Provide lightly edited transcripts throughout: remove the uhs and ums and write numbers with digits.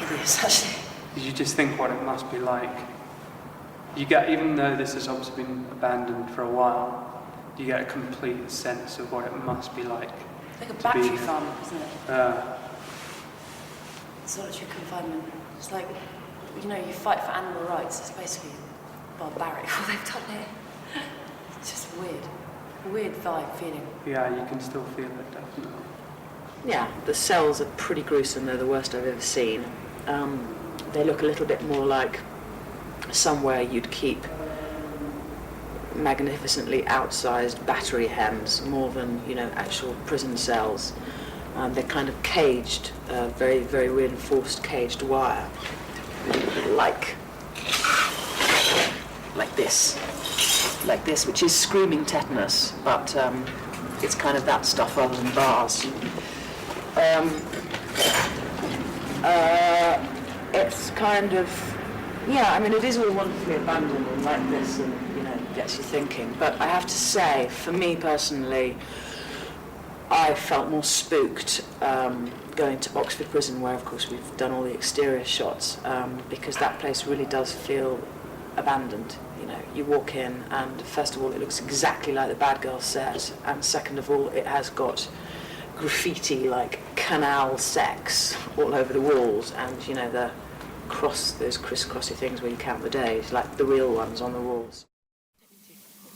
this, actually. You just think what it must be like. You get, even though this has obviously been abandoned for a while, you get a complete sense of what it must be like. Like a battery farm, isn't it? Solitary confinement. It's like, you know, you fight for animal rights. It's basically barbaric what they've done here. It's just weird vibe feeling. Yeah, you can still feel it, definitely. Yeah, the cells are pretty gruesome. They're the worst I've ever seen. They look a little bit more like somewhere you'd keep magnificently outsized battery hems more than, you know, actual prison cells. They're kind of caged, very, very reinforced caged wire, like this, which is screaming tetanus, but it's kind of that stuff rather than bars. It's kind of, yeah, I mean, it is all wonderfully abandoned and like this, and, you know, gets you thinking. But I have to say, for me personally, I felt more spooked going to Oxford Prison, where, of course, we've done all the exterior shots, because that place really does feel abandoned. You know, you walk in, and first of all, it looks exactly like the Bad Girls set, and second of all, it has got graffiti like canal sex all over the walls, and, you know, those crisscrossy things where you count the days, like the real ones on the walls.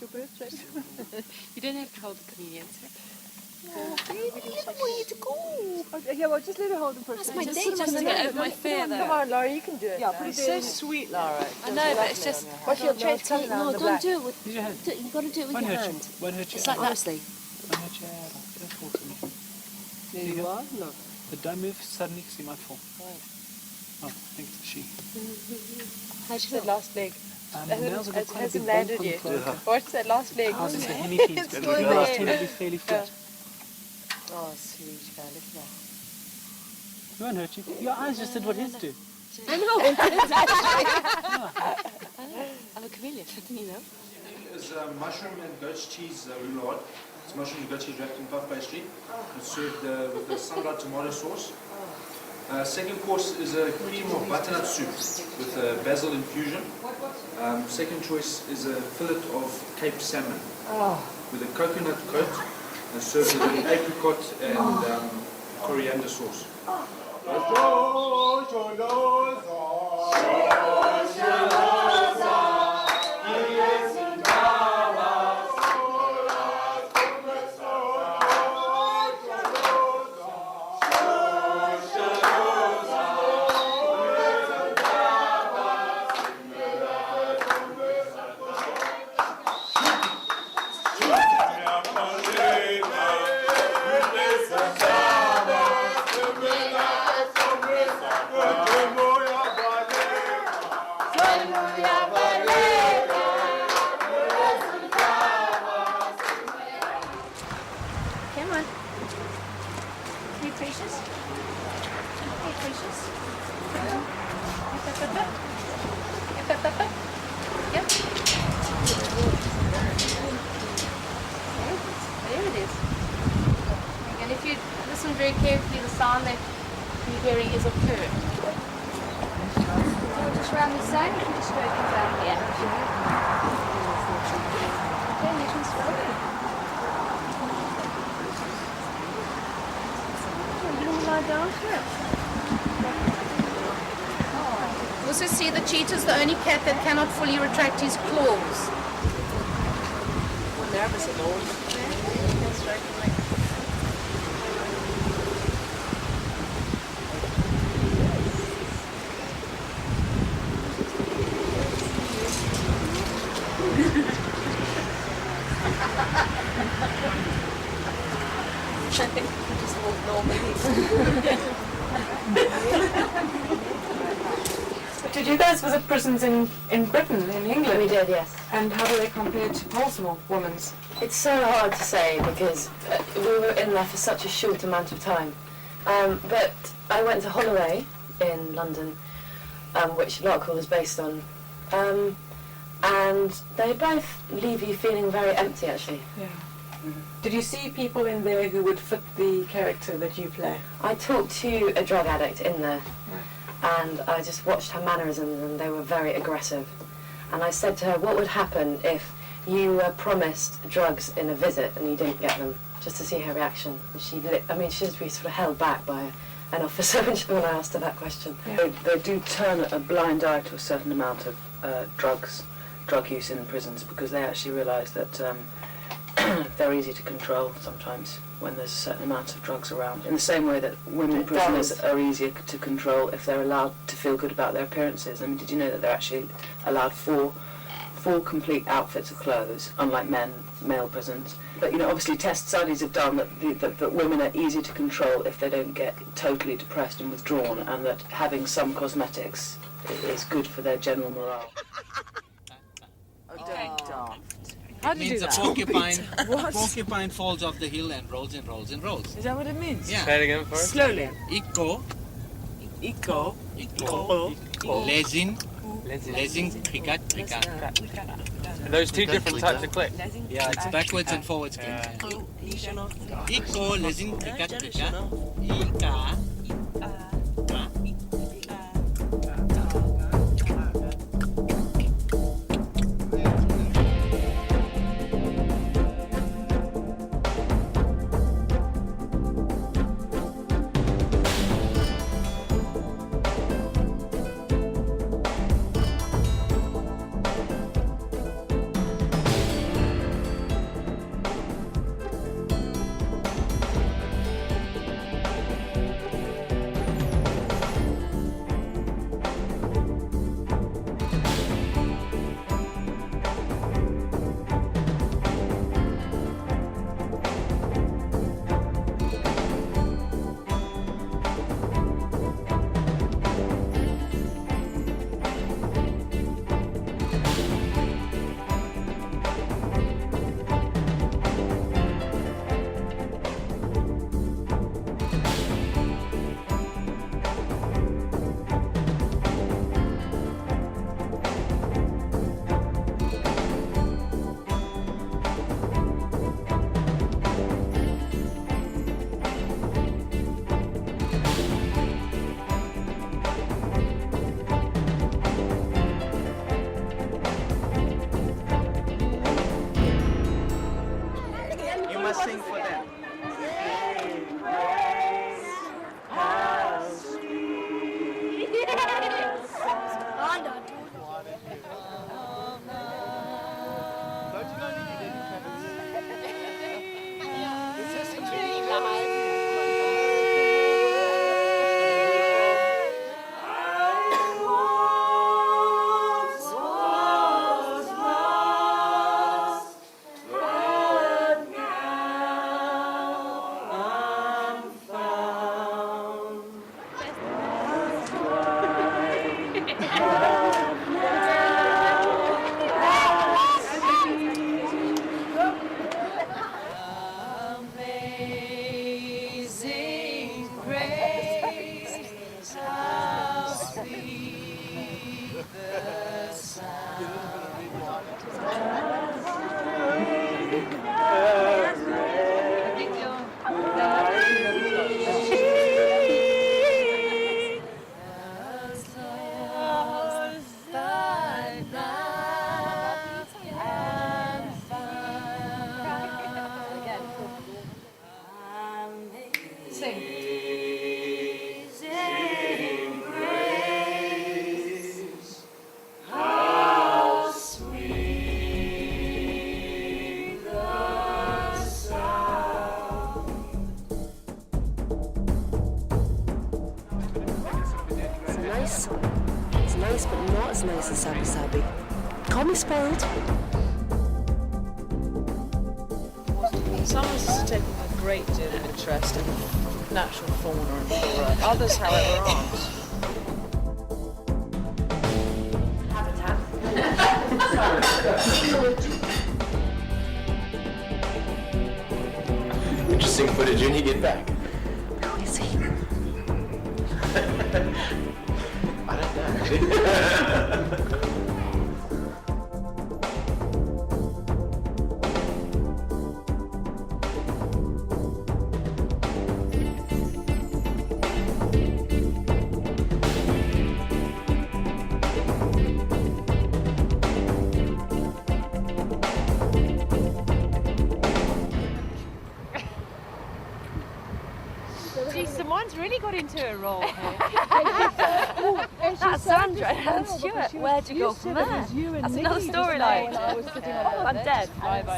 You don't have to hold the comedians. Oh, baby, I don't want you to go. Yeah, well, just let her hold them first. That's my date, just to get over my fear, though. Come on, Laura, you can do it. Yeah, but it's so sweet, Laura. I know, but it's just... Well, she'll change colour now. No, don't do it with... Use your hand. You've got to do it with your hand. Won't hurt you. It's like honestly. Won't hurt your hand. Don't fall to me. There you are, look. But don't move suddenly because you might fall. Right. Oh, I think it's a she. How's that last leg? The nails have got quite a big hasn't landed bump on yet. the cloaca. What's that last leg? Ours is a henny piece, but the girls tend to be fairly flat. Oh, sweet guy, look at that. It won't hurt you. Your eyes just did what his do. I know. I'm a chameleon, didn't you know? It's mushroom and goat's cheese roulade. It's mushroom and goat's cheese wrapped in puff pastry. It's served with the sun-dried tomato sauce. Second course is a cream of butternut soup with basil infusion. Second choice is a fillet of Cape salmon with a coconut coat and served with an apricot and coriander sauce. Very carefully, the sound that you're hearing is a purr. Just round the side, you can just stroke it down here. Okay, you can stroke it. You don't lie down here. Also see the cheetah's the only cat that cannot fully retract his claws. I'm nervous at all. Did you guys visit prisons in Britain, in England? We did, yes. And how do they compare to Baltimore Women's? It's so hard to say because we were in there for such a short amount of time. But I went to Holloway in London, which Larkhall is based on. And they both leave you feeling very empty, actually. Yeah. Did you see people in there who would fit the character that you play? I talked to a drug addict in there, and I just watched her mannerisms, and they were very aggressive. And I said to her, what would happen if you were promised drugs in a visit and you didn't get them, just to see her reaction? And she just be sort of held back by an officer when I asked her that question. Yeah. They do turn a blind eye to a certain amount of drug use in prisons, because they actually realise that they're easy to control sometimes when there's a certain amount of drugs around. In the same way that women prisoners are easier to control if they're allowed to feel good about their appearances. I mean, did you know that they're actually allowed four complete outfits of clothes, unlike male prisons? But obviously studies have done that women are easier to control if they don't get totally depressed and withdrawn, and that having some cosmetics is good for their general morale. How do you do that? Porcupine falls off the hill and rolls and rolls and rolls. Is that what it means? Yeah. Say it again for us. Slowly. Iko. Lesin. Krikat. Are those two different types of clicks? Yeah, it's backwards and forwards. Iko, lesin, krikat. Ika. Sing for them. It's nice, but not as nice as Sabi Sabi. Call me spoiled. Some of us are taking a great deal of interest in natural fauna and flora. Others, however, aren't. Interesting footage when you get back. Who is he? I don't know. really got into a role here. That's Sandra and Stuart. Where'd you go from there? That's another storyline. I'm dead.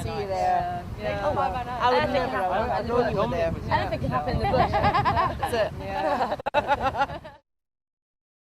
See you there. Oh, bye now. I would never. I know you were there. I don't think it happened in the bush. That's it. Yeah.